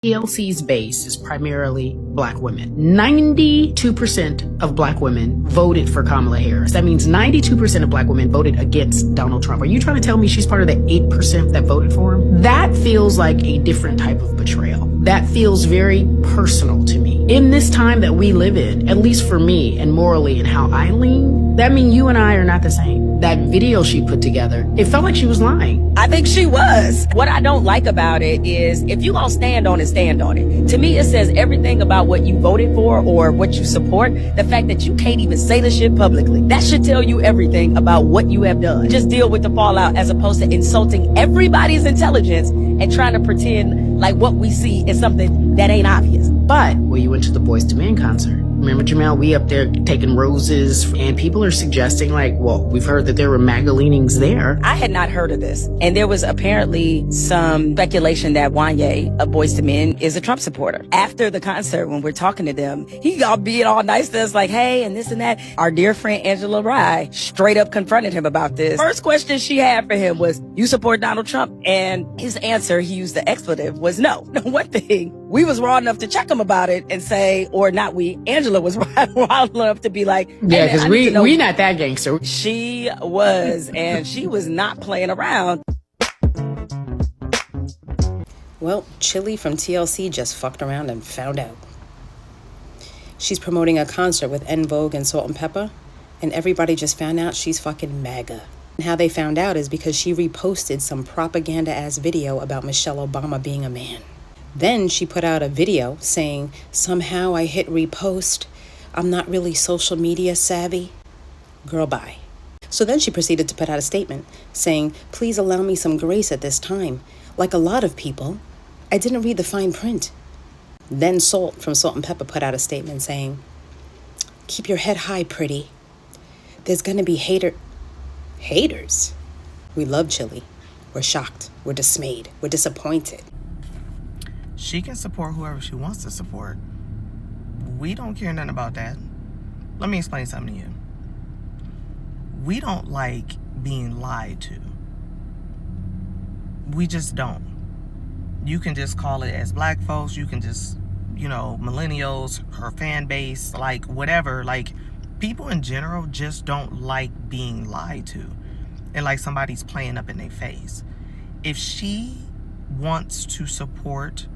TLC's base is primarily black women. 92% of black women voted for Kamala Harris. That means 92% of black women voted against Donald Trump. Are you trying to tell me she's part of the 8% that voted for him? That feels like a different type of betrayal. That feels very personal to me. In this time that we live in, at least for me and morally and how I lean, that means you and I are not the same. That video she put together, it felt like she was lying. I think she was. What I don't like about it is if you gonna stand on it, stand on it. To me, it says everything about what you voted for or what you support. The fact that you can't even say the shit publicly, that should tell you everything about what you have done. Just deal with the fallout as opposed to insulting everybody's intelligence and trying to pretend like what we see is something that ain't obvious. But when you went to the Boyz II Men concert, remember, Jamel, we up there taking roses, and people are suggesting, like, well, we've heard that there were MAGA leanings there. I had not heard of this. And there was apparently some speculation that Wanye of Boyz II Men is a Trump supporter. After the concert, when we're talking to them, he got being all nice to us, like, hey, and this and that. Our dear friend Angela Rye straight up confronted him about this. First question she had for him was, you support Donald Trump? And his answer, he used the expletive, was no. One thing, we was raw enough to check him about it and say, or not we, Angela was wild enough to be like, hey, yeah, because we not that gangster. She was, and she was not playing around. Well, Chilli from TLC just fucked around and found out. She's promoting a concert with En Vogue and Salt and Pepper, and everybody just found out she's fucking MAGA. And how they found out is because she reposted some propaganda-ass video about Michelle Obama being a man. Then she put out a video saying, somehow I hit repost. I'm not really social media savvy. Girl, bye. So then she proceeded to put out a statement saying, please allow me some grace at this time. Like a lot of people, I didn't read the fine print. Then Salt from Salt and Pepper put out a statement saying, keep your head high, pretty. There's gonna be haters. We love Chilli. We're shocked. We're dismayed. We're disappointed. She can support whoever she wants to support. We don't care nothing about that. Let me explain something to you. We don't like being lied to. We just don't. You can just call it as black folks. You can just, millennials, her fan base, like whatever. Like people in general just don't like being lied to. And like somebody's playing up in their face. If she wants to support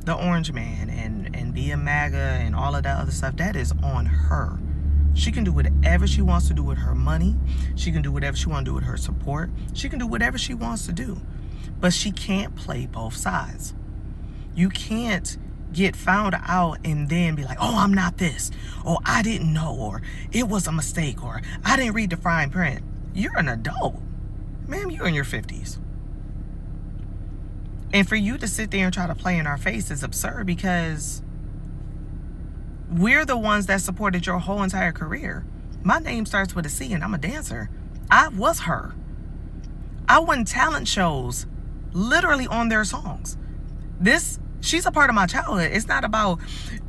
the Orange Man and be a MAGA and all of that other stuff, that is on her. She can do whatever she wants to do with her money. She can do whatever she wants to do with her support. She can do whatever she wants to do. But she can't play both sides. You can't get found out and then be like, oh, I'm not this, or I didn't know, or it was a mistake, or I didn't read the fine print. You're an adult. Ma'am, you're in your 50s. And for you to sit there and try to play in our face is absurd because we're the ones that supported your whole entire career. My name starts with a C and I'm a dancer. I was her. I won talent shows literally on their songs. She's a part of my childhood. It's not about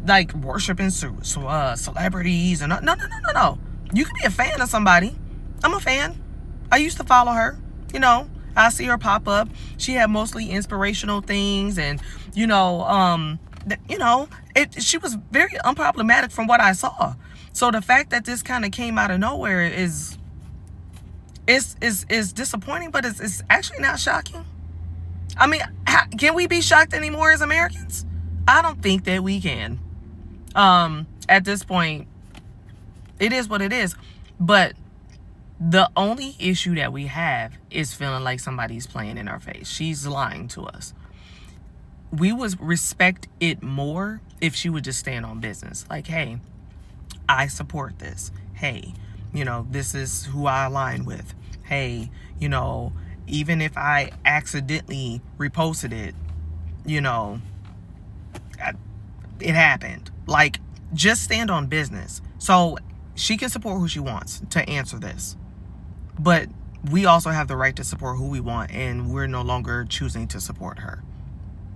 like worshiping celebrities and no. You can be a fan of somebody. I'm a fan. I used to follow her, I see her pop up. She had mostly inspirational things, and she was very unproblematic from what I saw. So the fact that this kind of came out of nowhere is disappointing, but it's actually not shocking. I mean, can we be shocked anymore as Americans? I don't think that we can. At this point, it is what it is. But the only issue that we have is feeling like somebody's playing in our face. She's lying to us. We would respect it more if she would just stand on business. Like, hey, I support this. Hey, this is who I align with. Hey, even if I accidentally reposted it, it happened. Like, just stand on business. So she can support who she wants to answer this. But we also have the right to support who we want, and we're no longer choosing to support her.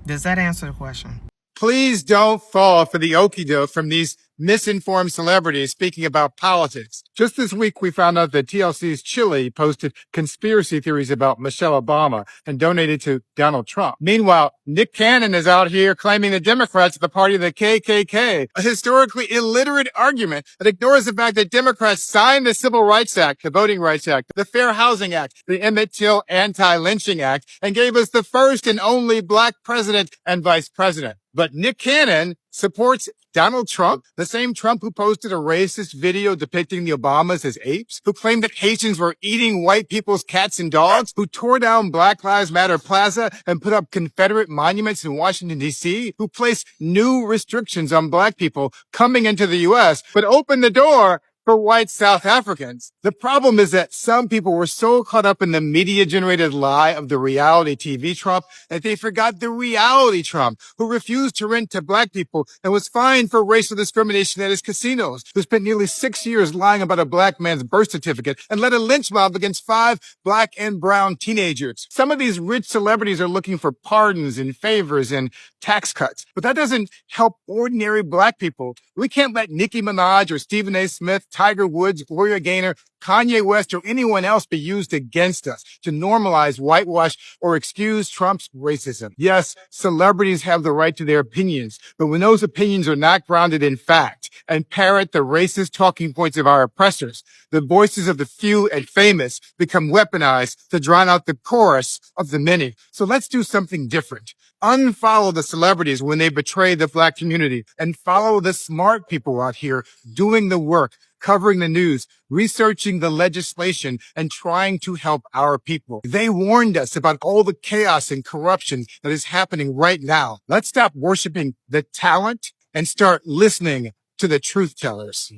Does that answer the question? Please don't fall for the okie doke from these misinformed celebrities speaking about politics. Just this week, we found out that TLC's Chilli posted conspiracy theories about Michelle Obama and donated to Donald Trump. Meanwhile, Nick Cannon is out here claiming the Democrats are the party of the KKK, a historically illiterate argument that ignores the fact that Democrats signed the Civil Rights Act, the Voting Rights Act, the Fair Housing Act, the Emmett Till Anti-Lynching Act, and gave us the first and only black president and vice president. But Nick Cannon supports Donald Trump, the same Trump who posted a racist video depicting the Obamas as apes, who claimed that Haitians were eating white people's cats and dogs, who tore down Black Lives Matter Plaza and put up Confederate monuments in Washington, D.C., who placed new restrictions on black people coming into the U.S., but opened the door for white South Africans. The problem is that some people were so caught up in the media-generated lie of the reality TV Trump that they forgot the reality Trump, who refused to rent to black people and was fined for racial discrimination at his casinos, who spent nearly 6 years lying about a black man's birth certificate and led a lynch mob against 5 black and brown teenagers. Some of these rich celebrities are looking for pardons and favors and tax cuts, but that doesn't help ordinary black people. We can't let Nicki Minaj or Stephen A. Smith, Tiger Woods, Gloria Gaynor, Kanye West, or anyone else be used against us to normalize, whitewash, or excuse Trump's racism. Yes, celebrities have the right to their opinions, but when those opinions are not grounded in fact and parrot the racist talking points of our oppressors, the voices of the few and famous become weaponized to drown out the chorus of the many. So let's do something different. Unfollow the celebrities when they betray the black community and follow the smart people out here doing the work, covering the news, researching the legislation, and trying to help our people. They warned us about all the chaos and corruption that is happening right now. Let's stop worshiping the talent and start listening to the truth tellers.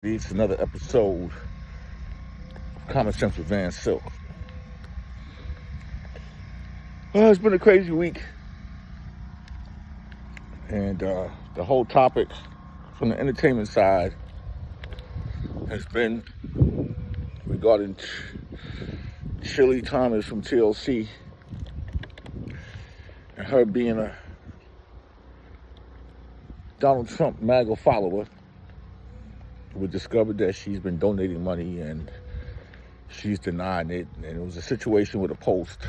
It's another episode of Common Sense with Van Silk. Well, it's been a crazy week. And the whole topic from the entertainment side has been regarding Chilli Thomas from TLC and her being a Donald Trump MAGA follower. We discovered that she's been donating money and she's denying it. And it was a situation with a post.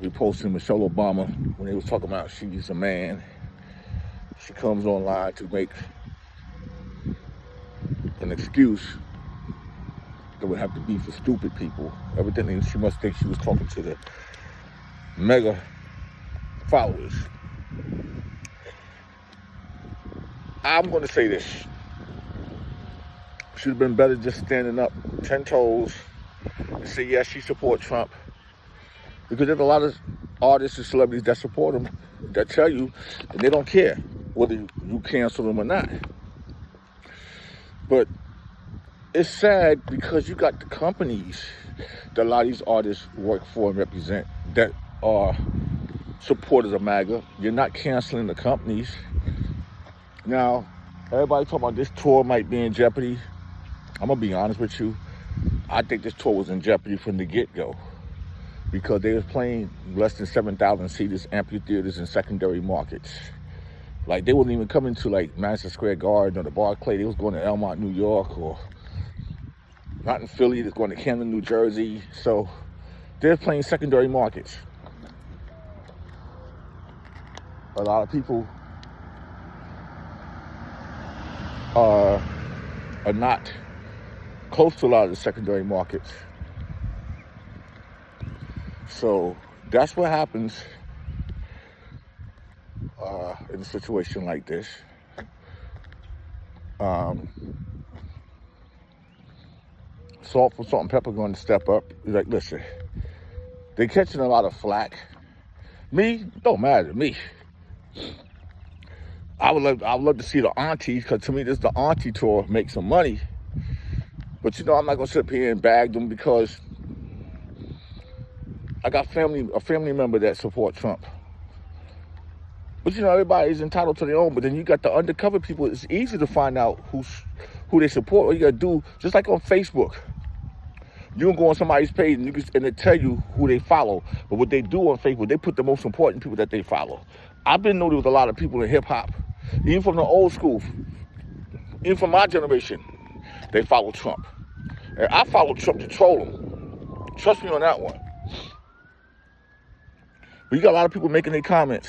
Reposting Michelle Obama when they was talking about she's a man. She comes online to make an excuse that would have to be for stupid people. Evidently, she must think she was talking to the mega followers. I'm going to say this. Should have been better just standing up 10 toes and say, yes, she supports Trump. Because there's a lot of artists and celebrities that support him that tell you and they don't care whether you cancel them or not. But it's sad because you got the companies that a lot of these artists work for and represent that are supporters of MAGA. You're not canceling the companies. Now, everybody talking about this tour might be in jeopardy. I'm going to be honest with you. I think this tour was in jeopardy from the get-go. Because they was playing less than 7,000 seaters, amphitheaters, and secondary markets. Like, they wouldn't even come into, like, Madison Square Garden or the Barclay. They was going to Elmont, New York, or not in Philly. They was going to Camden, New Jersey. So, they're playing secondary markets. A lot of people are not close to a lot of the secondary markets. So that's what happens in a situation like this. Salt and Pepper going to step up. He's like, listen, they're catching a lot of flack. Me, don't matter to me. I would love to see the aunties, because to me this is the auntie tour, make some money. But you know, I'm not gonna sit up here and bag them because I got a family member that supports Trump. But you know, everybody's entitled to their own. But then you got the undercover people. It's easy to find out who they support. All you gotta do, just like on Facebook, you can go on somebody's page and they tell you who they follow. But what they do on Facebook, they put the most important people that they follow. I've been noticed with a lot of people in hip hop, even from the old school, even from my generation, they follow Trump. And I follow Trump to troll him. Trust me on that one. But you got a lot of people making their comments.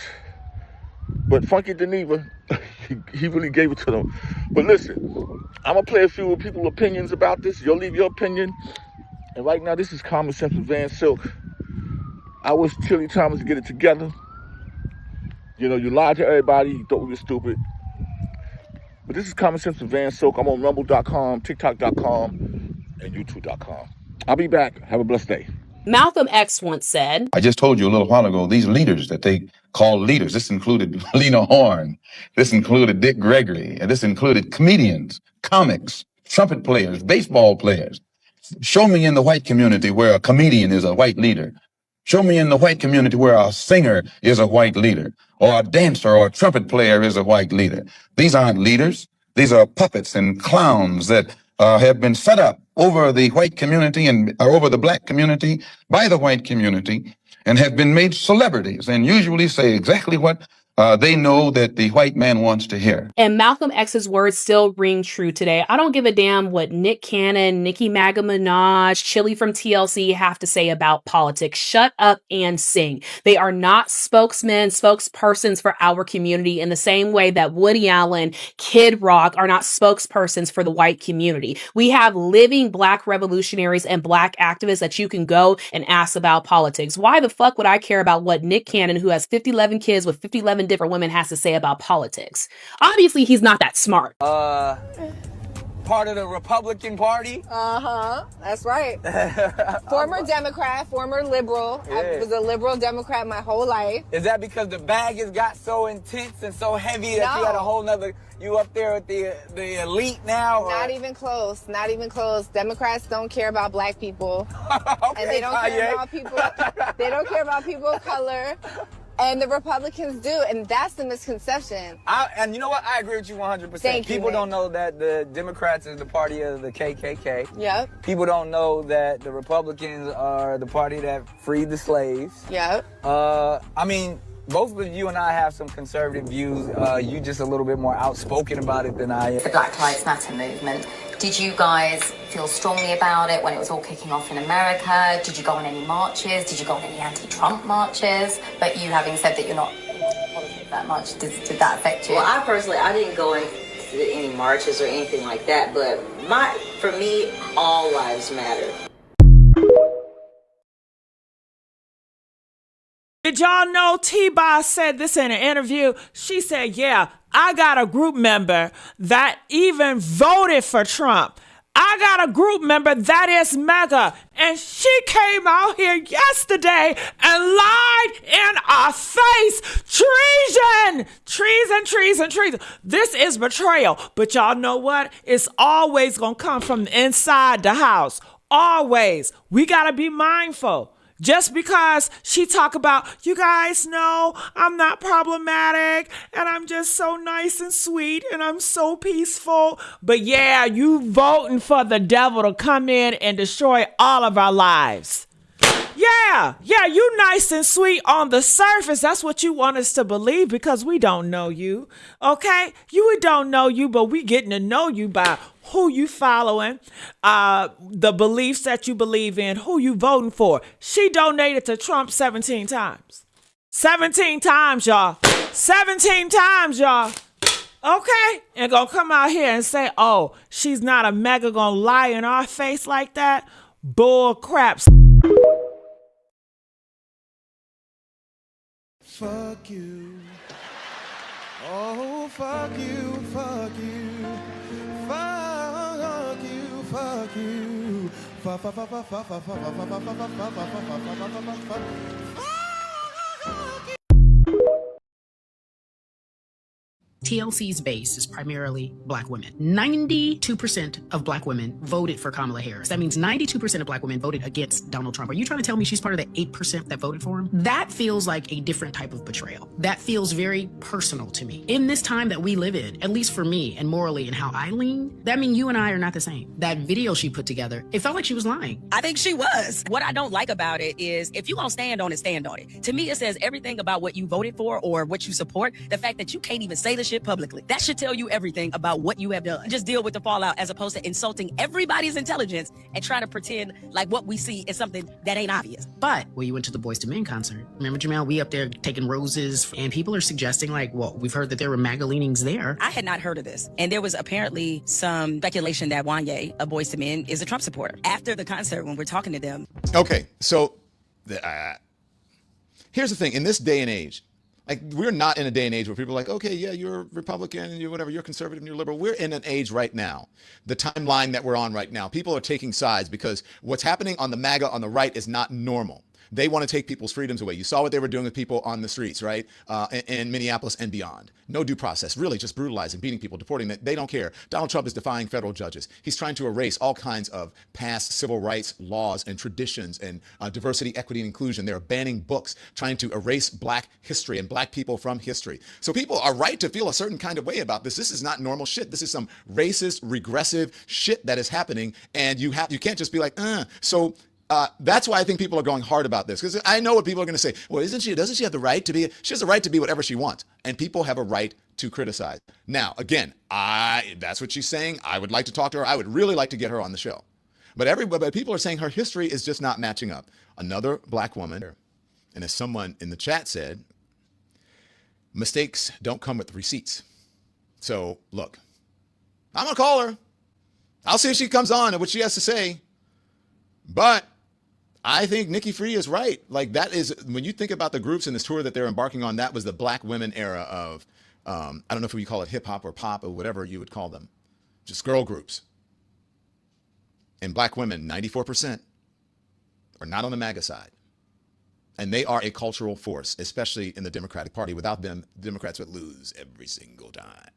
But Funky Geneva, he really gave it to them. But listen, I'm going to play a few of people's opinions about this. You'll leave your opinion. And right now, this is Common Sense with Van Silk. I wish Chilli Thomas to get it together. You know, you lied to everybody. You thought we were stupid. But this is Common Sense with Van Silk. I'm on rumble.com, tiktok.com, and youtube.com. I'll be back. Have a blessed day. Malcolm X once said, I just told you a little while ago, these leaders that they call leaders, this included Lena Horne, this included Dick Gregory, and this included comedians, comics, trumpet players, baseball players. Show me in the white community where a comedian is a white leader. Show me in the white community where a singer is a white leader, or a dancer or a trumpet player is a white leader. These aren't leaders. These are puppets and clowns that have been set up over the white community and over the black community by the white community and have been made celebrities and usually say exactly what they know that the white man wants to hear. and Malcolm X's words still ring true today. I don't give a damn what Nick Cannon, Nicki Maga Minaj, Chilli from TLC have to say about politics. Shut up and sing. They are not spokesmen, spokespersons for our community in the same way that Woody Allen, Kid Rock are not spokespersons for the white community. We have living black revolutionaries and black activists that you can go and ask about politics. Why the fuck would I care about what Nick Cannon, who has 50-11 kids with 50-11 different women, has to say about politics? Obviously, he's not that smart. Part of the Republican Party. That's right. Former Democrat, former liberal. Yeah. I was a liberal Democrat my whole life. Is that because the bag has got so intense and so heavy that you had a whole nother, you up there with the elite now? Or? Not even close. Not even close. Democrats don't care about black people. Okay, and they don't care about people. They don't care about people of color. And the Republicans do, and that's the misconception. And you know what? I agree with you 100%. Thank you, People Nick. don't know that the Democrats is the party of the KKK. Yep. People don't know that the Republicans are the party that freed the slaves. Yep. I mean, both of you and I have some conservative views. You just a little bit more outspoken about it than I am. The Black Lives Matter movement. Did you guys feel strongly about it when it was all kicking off in America? Did you go on any marches? Did you go on any anti-Trump marches? But you having said that you're not into politics that much, did that affect you? Well, I personally, I didn't go into any marches or anything like that, but for me, all lives matter. Did y'all know T-Boss said this in an interview? She said, yeah, I got a group member that even voted for Trump. I got a group member that is MAGA. And she came out here yesterday and lied in our face. Treason! Treason, treason, treason. This is betrayal. But y'all know what? It's always going to come from inside the house. Always. We got to be mindful. Just because she talk about, you guys know I'm not problematic and I'm just so nice and sweet and I'm so peaceful. But yeah, you voting for the devil to come in and destroy all of our lives. Yeah, you nice and sweet on the surface. That's what you want us to believe because we don't know you, okay? We don't know you, but we getting to know you by who you following, the beliefs that you believe in, who you voting for. She donated to Trump 17 times. 17 times, y'all. 17 times, y'all. Okay? And gonna come out here and say, oh, she's not a MAGA, gonna lie in our face like that? Bull crap. Fuck you. Oh, fuck you, fuck you. Fuck you, fuck you. Fuck, fuck, fuck, fuck, fuck, fuck, fuck, fuck, fuck, fuck, fuck, fuck, fuck. TLC's base is primarily black women. 92% of black women voted for Kamala Harris. That means 92% of black women voted against Donald Trump. Are you trying to tell me she's part of the 8% that voted for him? That feels like a different type of betrayal. That feels very personal to me. In this time that we live in, at least for me and morally and how I lean, that means you and I are not the same. That video she put together, it felt like she was lying. I think she was. What I don't like about it is if you gonna stand on it, stand on it. To me, it says everything about what you voted for or what you support. The fact that you can't even say the shit publicly. That should tell you everything about what you have done. Just deal with the fallout as opposed to insulting everybody's intelligence and trying to pretend like what we see is something that ain't obvious. But when you went to the Boyz II Men concert, remember, Jamel, we up there taking roses and people are suggesting like, well, we've heard that there were MAGA leanings there. I had not heard of this. And there was apparently some speculation that Wanye, a Boyz II Men, is a Trump supporter. After the concert, when we're talking to them. Okay, so here's the thing. In this day and age, like, we're not in a day and age where people are like, okay, yeah, you're Republican and you're whatever, you're conservative and you're liberal. We're in an age right now, the timeline that we're on right now. People are taking sides because what's happening on the MAGA on the right is not normal. They want to take people's freedoms away. You saw what they were doing with people on the streets, right? In Minneapolis and beyond. No due process, really just brutalizing, beating people, deporting them. They don't care. Donald Trump is defying federal judges. He's trying to erase all kinds of past civil rights laws and traditions and diversity, equity, and inclusion. They're banning books, trying to erase black history and black people from history. So people are right to feel a certain kind of way about this. This is not normal shit. This is some racist, regressive shit that is happening. And you can't just be like, So that's why I think people are going hard about this, because I know what people are going to say. Well, doesn't she have the right to be? She has the right to be whatever she wants, and people have a right to criticize. Now, again, that's what she's saying. I would like to talk to her. I would really like to get her on the show, but people are saying her history is just not matching up. Another black woman, and as someone in the chat said, mistakes don't come with receipts. So look, I'm gonna call her. I'll see if she comes on and what she has to say, but I think Nikki Free is right. Like, that is, when you think about the groups in this tour that they're embarking on, that was the black women era of, I don't know if you call it hip hop or pop or whatever you would call them, just girl groups. And black women, 94%, are not on the MAGA side. And they are a cultural force, especially in the Democratic Party. Without them, Democrats would lose every single time.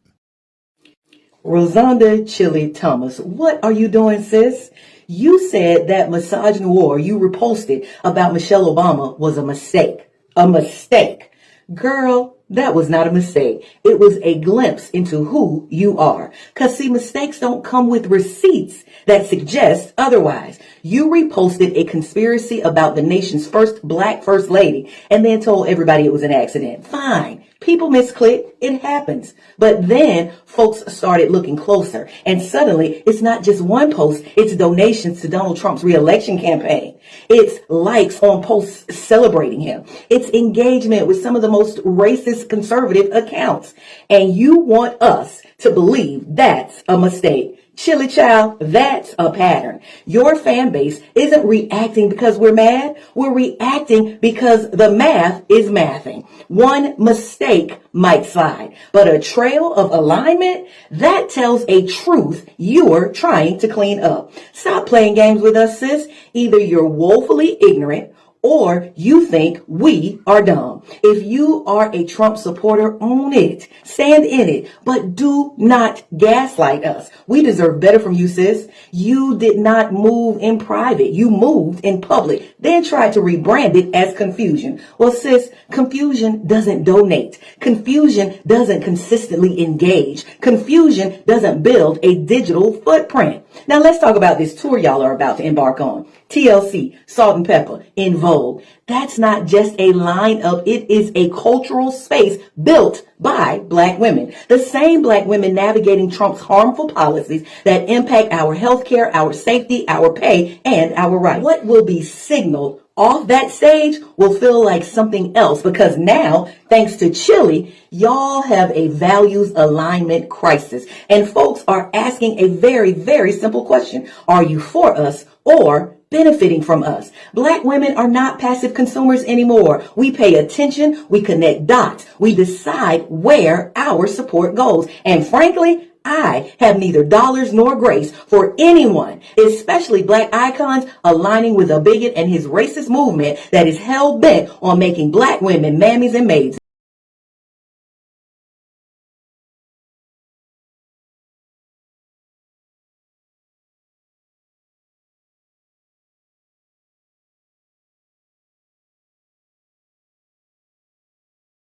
Rosanda Chilli Thomas, what are you doing, sis? You said that misogynoir you reposted about Michelle Obama was a mistake. A mistake. Girl, that was not a mistake. It was a glimpse into who you are. Because, see, mistakes don't come with receipts that suggest otherwise. You reposted a conspiracy about the nation's first black first lady and then told everybody it was an accident. Fine. People misclick. It happens. But then folks started looking closer. And suddenly, it's not just one post. It's donations to Donald Trump's re-election campaign. It's likes on posts celebrating him. It's engagement with some of the most racist conservative accounts. And you want us to believe that's a mistake. Chilli Child, that's a pattern. Your fan base isn't reacting because we're mad. We're reacting because the math is mathing. One mistake might slide, but a trail of alignment, that tells a truth you're trying to clean up. Stop playing games with us, sis. Either you're woefully ignorant or you think we are dumb. If you are a Trump supporter, own it. Stand in it. But do not gaslight us. We deserve better from you, sis. You did not move in private. You moved in public, then tried to rebrand it as confusion. Well, sis, confusion doesn't donate. Confusion doesn't consistently engage. Confusion doesn't build a digital footprint. Now let's talk about this tour y'all are about to embark on. TLC, Salt and Pepper, In Vogue. That's not just a lineup. It is a cultural space built by black women. The same black women navigating Trump's harmful policies that impact our healthcare, our safety, our pay, and our rights. What will be signaled off that stage will feel like something else, because now, thanks to Chilli, y'all have a values alignment crisis. And folks are asking a very, very simple question. Are you for us or benefiting from us? Black women are not passive consumers anymore. We pay attention, we connect dots, we decide where our support goes. And frankly, I have neither dollars nor grace for anyone, especially black icons, aligning with a bigot and his racist movement that is hell-bent on making black women mammies and maids.